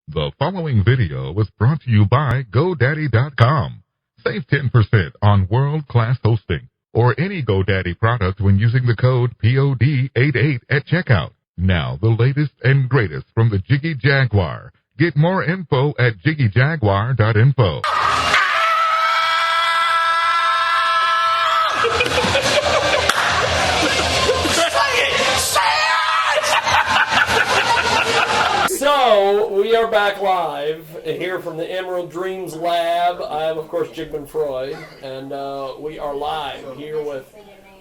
The following video was brought to you by GoDaddy.com. Save 10% on world-class hosting or any GoDaddy product when using the code POD88 at checkout. Now, the latest and greatest from the Jiggy Jaguar. Get more info at jiggyjaguar.info. So, we are back live here from the Emerald Dreams Lab. I am, of course, Jigman Freud, and we are live here with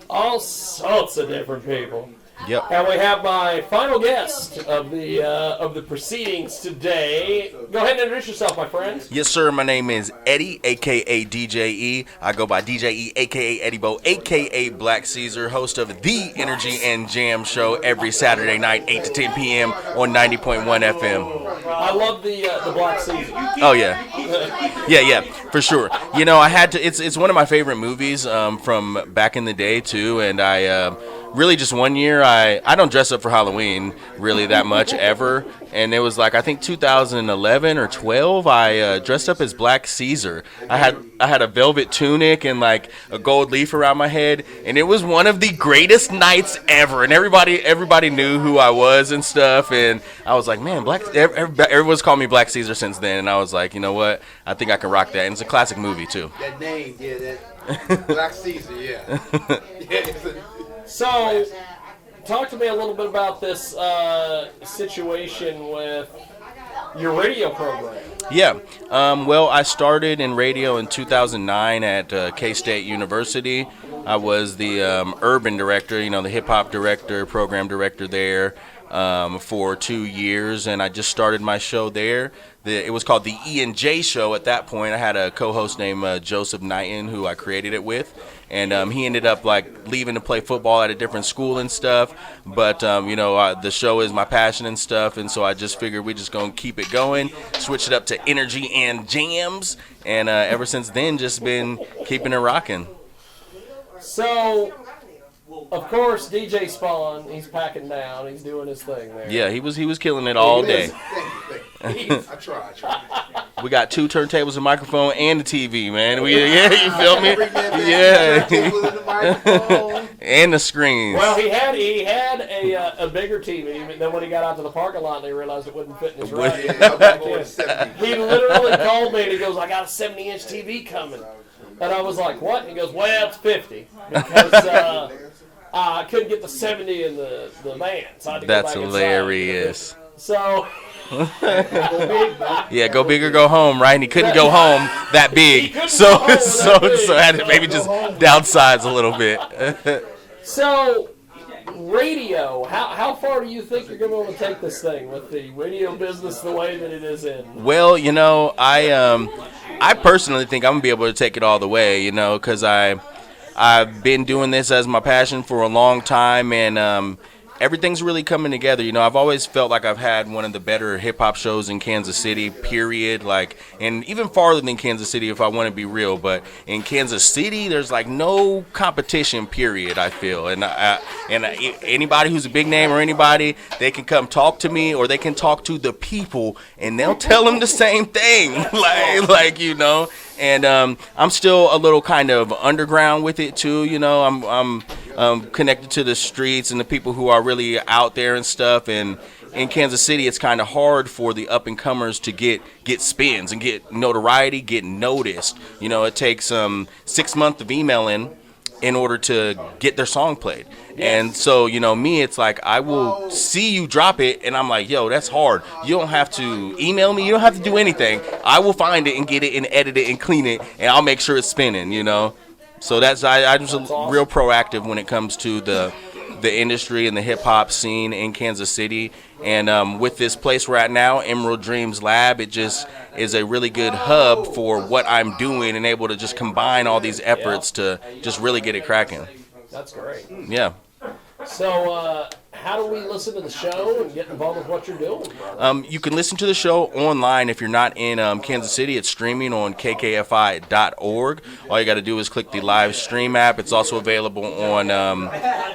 all sorts of different people. Yep. And we have my final guest of the proceedings today. Go ahead and introduce yourself, my friend. Yes, sir. My name is Eddie, a.k.a. DJE. I go by DJE, a.k.a. Eddie Bo, a.k.a. Black Caesar, host of The Energy and Jam Show every Saturday night, 8 to 10 p.m. on 90.1 FM. I love the Black Caesar. Oh, yeah. Yeah, for sure. You know, I had to, it's one of my favorite movies from back in the day, too, and I really just one year, I don't dress up for Halloween really that much ever, and it was like I think 2011 or 12 I dressed up as Black Caesar. I had a velvet tunic and like a gold leaf around my head, and it was one of the greatest nights ever, and everybody knew who I was and stuff, and I was like, man, everyone's called me Black Caesar since then, and I was like, you know what, I think I can rock that, and it's a classic movie too. That name, yeah, that Black Caesar, yeah. So, talk to me a little bit about this situation with your radio program. Yeah. Well, I started in radio in 2009 at K-State University. I was the urban director, the hip-hop director, program director there for 2 years, and I just started my show there. It was called the E&J Show at that point. I had a co-host named Joseph Knighton, who I created it with, and he ended up like leaving to play football at a different school and stuff. But the show is my passion and stuff, and so I just figured we're just gonna keep it going, switch it up to energy and jams, and ever since then, just been keeping it rocking. So, of course, DJ Spawn, he's packing down. He's doing his thing there. Yeah, he was killing it all day. Thank you. I try. We got 2 turntables, a microphone, and a TV, man. You feel me? Yeah. And the screens. Well, he had a bigger TV, but then when he got out to the parking lot, they realized it wouldn't fit in his ride. He literally called me and he goes, "I got a 70-inch TV coming." And I was like, "What?" And he goes, "Well, it's 50 because I couldn't get the 70 in the van, so I had to That's go back hilarious. inside." So. Yeah, go big or go home, right? And he couldn't go home that big, so I had to maybe just downsize a little bit. So, radio, how far do you think you're going to be able to take this thing with the radio business the way that it is in? Well, I personally think I'm going to be able to take it all the way, because I've been doing this as my passion for a long time, and everything's really coming together. I've always felt like I've had one of the better hip-hop shows in Kansas City, period. And even farther than Kansas City, if I want to be real. But in Kansas City, there's, no competition, period, I feel. And anybody who's a big name or anybody, they can come talk to me or they can talk to the people, and they'll tell them the same thing. And I'm still a little kind of underground with it, too. I'm connected to the streets and the people who are really out there and stuff, and in Kansas City it's kind of hard for the up and comers to get spins and get notoriety, get noticed. It takes 6 months of emailing in order to get their song played. And so, me, it's like I will see you drop it and I'm like, yo, that's hard. You don't have to email me, you don't have to do anything. I will find it and get it and edit it and clean it, and I'll make sure it's spinning, So I'm just real proactive when it comes to the industry and the hip-hop scene in Kansas City. And with this place we're at now, Emerald Dreams Lab, it just is a really good hub for what I'm doing and able to just combine all these efforts to just really get it cracking. That's great. Yeah. So, how do we listen to the show and get involved with what you're doing, brother? You can listen to the show online if you're not in Kansas City. It's streaming on kkfi.org. All you got to do is click the live stream app. It's also available on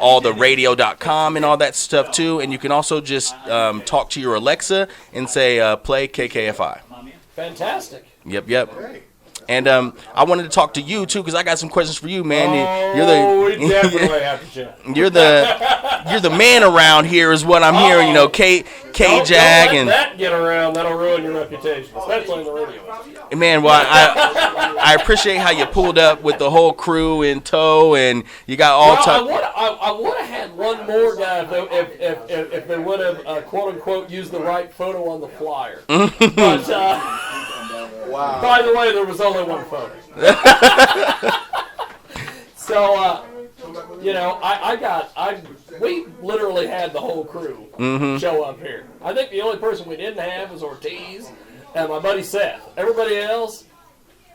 all the radio.com and all that stuff too. And you can also just talk to your Alexa and say play KKFI. Fantastic. Yep. And I wanted to talk to you too because I got some questions for you, man. We definitely have to chat. You're the man around here, is what I'm hearing. You know, KJAG don't and let that get around. That'll ruin your reputation, especially in the radio. Man, well, I appreciate how you pulled up with the whole crew in tow, and you got all. I would have had one more guy if they would have quote unquote used the right photo on the flyer. But. Wow. By the way, there was only one photo. So, we literally had the whole crew show up here. I think the only person we didn't have was Ortiz and my buddy Seth. Everybody else,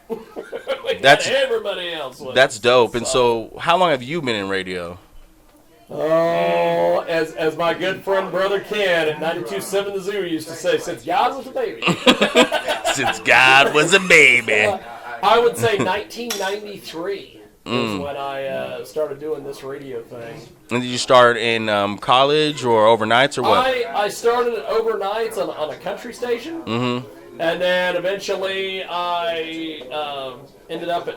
everybody else was. That's dope. And so, how long have you been in radio? Oh, as my good friend brother Ken at 92.7 The Zoo used to say, since God was a baby. Since God was a baby. I would say 1993 is when I started doing this radio thing. And did you start in college or overnights or what? I started at overnights on a country station. Mm-hmm. And then eventually I ended up at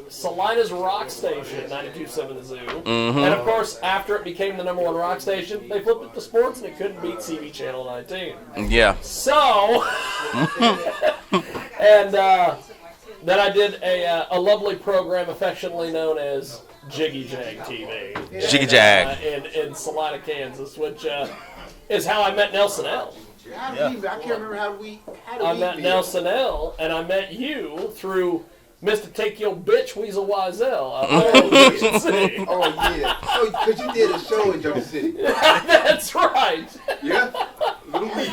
Salina's rock station, 92.7 The Zoo. Mm-hmm. And of course, after it became the #1 rock station, they flipped it to sports and it couldn't beat CB Channel 19. Yeah. So, and then I did a lovely program affectionately known as Jiggy Jag TV. Jiggy Jag. In Salina, Kansas, which is how I met Nelson L. I can't remember how we met Nelson L. and I met you through Mr. Take Your Bitch Weasel Wiesel. Oh, yeah. Oh, because you did a show in Junction City. That's right. Yeah. Little Weeze.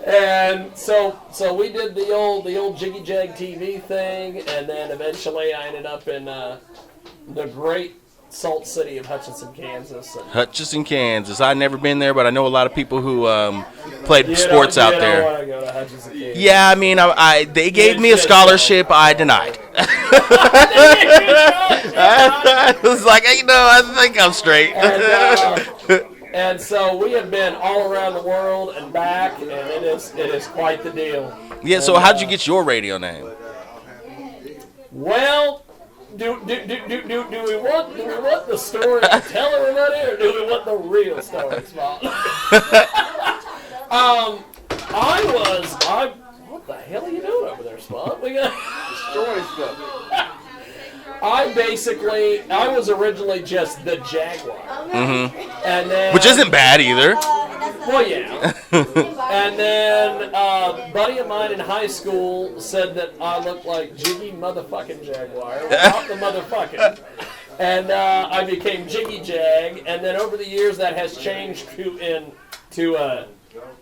And so we did the old Jiggy Jag TV thing, and then eventually I ended up in the great Salt City of Hutchinson, Kansas. Hutchinson, Kansas. I've never been there, but I know a lot of people who played sports out there. Want to go to Hutchinson, Kansas. Yeah, I mean, they gave me a scholarship. I denied. I was like, I think I'm straight. And so we have been all around the world and back, and it is quite the deal. Yeah. So how'd you get your radio name? Well. Do we want the story to tell everybody, or do we want the real story, Spot? What the hell are you doing over there, Spot? We got Destroying stuff. I was originally just the Jaguar, and then Which isn't bad either. well, yeah. And then a buddy of mine in high school said that I looked like Jiggy motherfucking Jaguar without the motherfucking. And I became Jiggy Jag. And then over the years that has changed to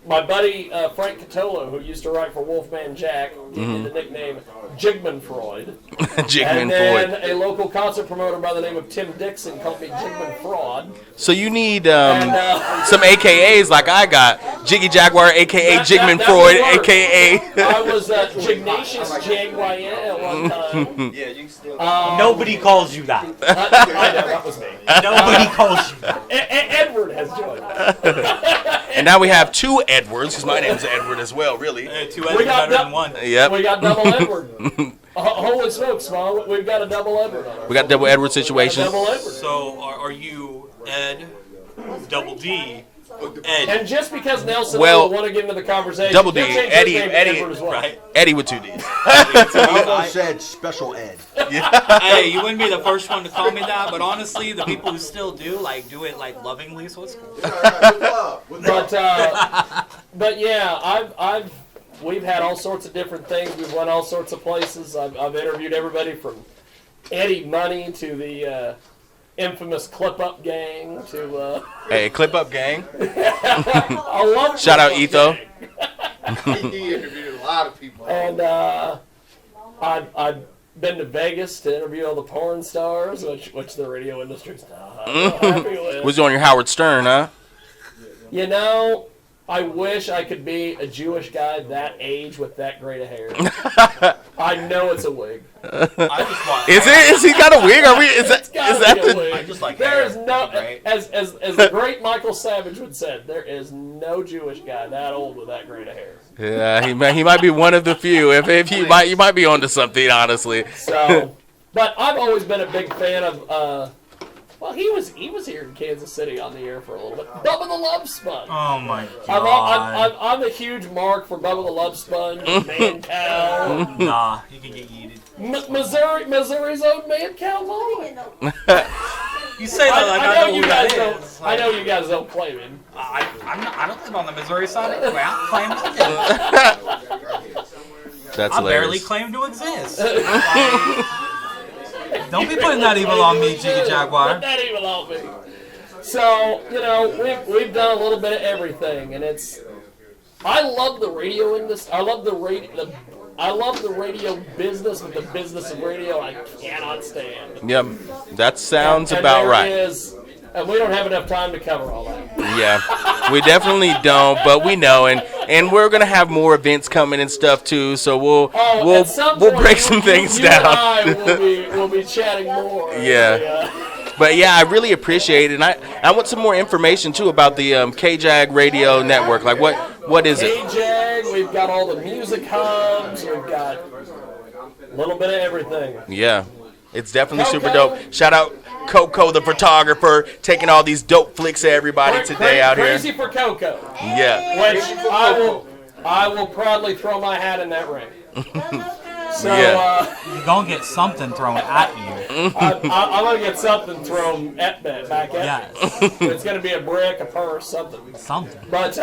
my buddy Frank Catolo, who used to write for Wolfman Jack, gave me the nickname Jigman Freud. Jigman and then Freud. a local concert promoter by the name of Tim Dixon called me Jigman Fraud. So you need some AKAs like I got. Jiggy Jaguar, a.k.a. Jigman Freud, a.k.a. I was Jignatius Jaguar at one time. Yeah, you can still. Nobody calls you that. I know, that was me. Nobody calls you that. Edward has joined us. And now we have two Edwards, because my name's Edward as well, really. Two Edwards better than one. Yep. We got double Edward. Holy smokes, Small. We've got a double Edward on our We got double Edward situation. double Edward. So are you Ed, double D, Ed? And just because Nelson Well, will want to get into the conversation, double D, he'll change his Eddie, name to Eddie, Edward as well. Right. Eddie with two D's. I almost said special ed. Hey, you wouldn't be the first one to call me that, but honestly, the people who still do it like lovingly, so it's cool. But yeah, we've had all sorts of different things. We've went all sorts of places. I've interviewed everybody from Eddie Money to the infamous Clip Up Gang to. Hey, Clip Up Gang. I love Shout out Clip Up Etho. Gang. He interviewed a lot of people. And I been to Vegas to interview all the porn stars, which the radio industry's not happy with. Was you on your Howard Stern, huh? You know, I wish I could be a Jewish guy that age with that great a hair. I know it's a wig. Is it? Is he got a wig? Are we? Is that the wig? I just like there hair. is no, as the great Michael Savage would say, there is no Jewish guy that old with that great a hair. Yeah, he might be one of the few. If you might be onto something, honestly. So, but I've always been a big fan of. Well, he was here in Kansas City on the air for a little bit. Bubba the Love Sponge. Oh my god! I'm a huge mark for Bubba the Love Sponge, Man Cow. Nah, you can get yeeted. Missouri's own Man Cow Law. You say that like I know who that is. I know you guys don't claim him. I don't live on the Missouri side anyway. I don't claim to exist. That's I hilarious. barely claim to exist. Don't be putting that evil on me, Jiggy Jaguar. Put that evil on me. So, you know, we've done a little bit of everything, and I love the radio industry. I love the radio business, but the business of radio I cannot stand. Yep, that sounds about right. And we don't have enough time to cover all that. Yeah, we definitely don't, but we know, and we're gonna have more events coming and stuff too. So we'll break some things down. And I will be chatting more. Yeah. But yeah, I really appreciate it, and I want some more information too about the KJAG radio network. Like what is it? KJAG, we've got all the music hubs, we've got a little bit of everything. Yeah, it's definitely super dope. Shout out Coco, the photographer, taking all these dope flicks of everybody today out here. Crazy for Coco. Yeah. Which I will proudly throw my hat in that ring. So, you're going to get something thrown at you. I'm going to get something thrown back at me. Yes. It's going to be a brick, a purse, something. Something. But,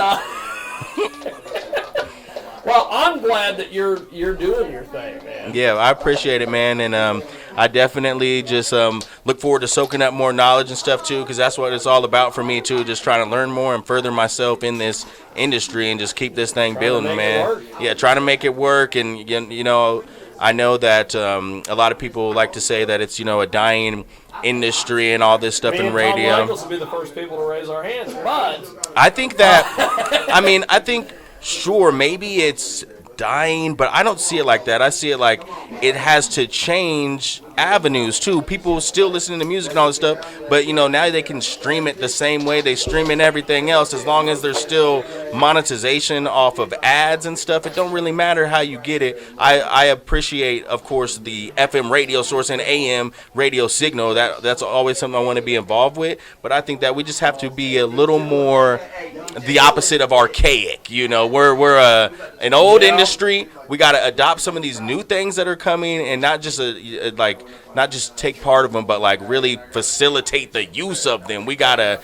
well, I'm glad that you're doing your thing, man. Yeah, I appreciate it, man, and I definitely just look forward to soaking up more knowledge and stuff too, because that's what it's all about for me too. Just trying to learn more and further myself in this industry and just keep this thing building, man. Yeah, trying to make it work, and you know, I know that a lot of people like to say that it's a dying industry and all this stuff in radio. Tom Michaels will be the first people to raise our hands, but I think that I think. Sure, maybe it's dying, but I don't see it like that. I see it like it has to change avenues too. People still listening to music and all this stuff, but now they can stream it the same way they stream in everything else. As long as there's still monetization off of ads and stuff, it don't really matter how you get it. I appreciate, of course, the FM radio source and AM radio signal. That's always something I want to be involved with, but I think that we just have to be a little more the opposite of archaic. We're an old industry. We got to adopt some of these new things that are coming, and not just not just take part of them, but really facilitate the use of them. We gotta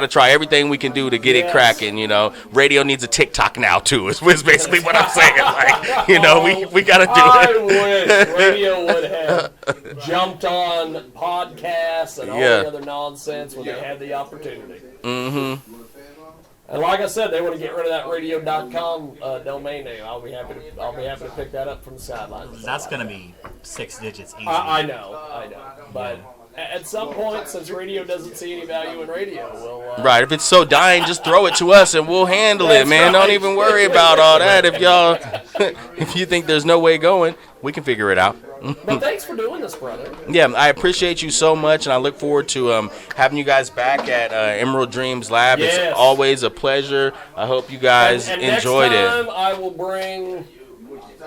try everything we can do to get it cracking. Radio needs a TikTok now too. Is basically what I'm saying. We gotta do it. I wish radio would have jumped on podcasts and all the other nonsense when they had the opportunity. Mm-hmm. And like I said, they want to get rid of that radio.com domain name. I'll be happy to pick that up from the sidelines. That's gonna be 6 digits easy. I know. But at some point, since radio doesn't see any value in radio, we'll right. If it's so dying, just throw it to us and we'll handle it, man. Right. Don't even worry about all that. If you think there's no way going, we can figure it out. But thanks for doing this, brother. Yeah, I appreciate you so much, and I look forward to having you guys back at Emerald Dreams Lab. Yes. It's always a pleasure. I hope you guys enjoyed next time I will bring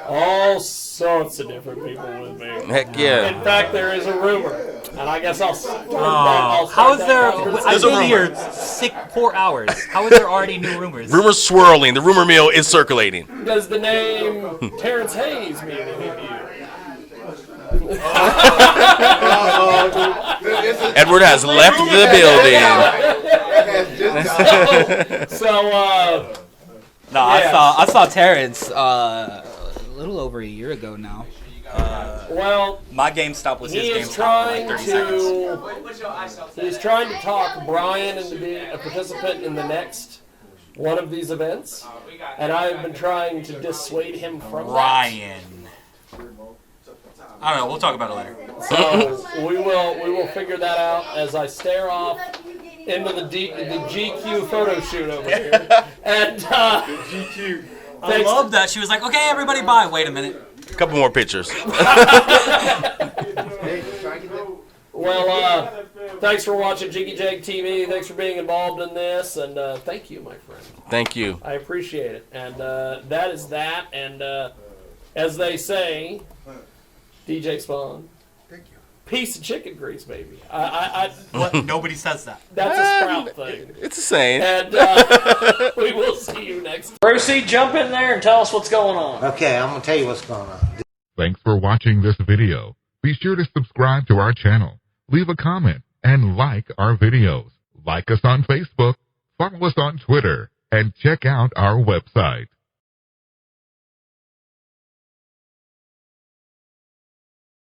all sorts of different people with me. Heck yeah. In fact, there is a rumor, and I guess I'll how is there? I've been here 4 hours. How is there already new rumors? Rumors swirling. The rumor mill is circulating. Does the name Terrence Hayes mean anything to you? Edward has left the building. I saw Terrence a little over a year ago now. Well, my GameStop was his GameStop for like 30 seconds. He's trying to talk Brian into being a participant in the next one of these events, and I've been trying to dissuade him from Brian. I don't know. We'll talk about it later. So we will figure that out as I stare off into the GQ photo shoot over here. And GQ. I love that. She was like, okay, everybody bye. Wait a minute. A couple more pictures. Well, thanks for watching Jiggy Jag TV. Thanks for being involved in this. And thank you, my friend. Thank you. I appreciate it. And that is that. And as they say, DJ Spawn. Thank you. Piece of chicken grease, baby. What? Nobody says that. That's a Sprout thing. It's a saying. And we will see you next. Brucey, jump in there and tell us what's going on. Okay, I'm going to tell you what's going on. Thanks for watching this video. Be sure to subscribe to our channel, leave a comment, and like our videos. Like us on Facebook, follow us on Twitter, and check out our website.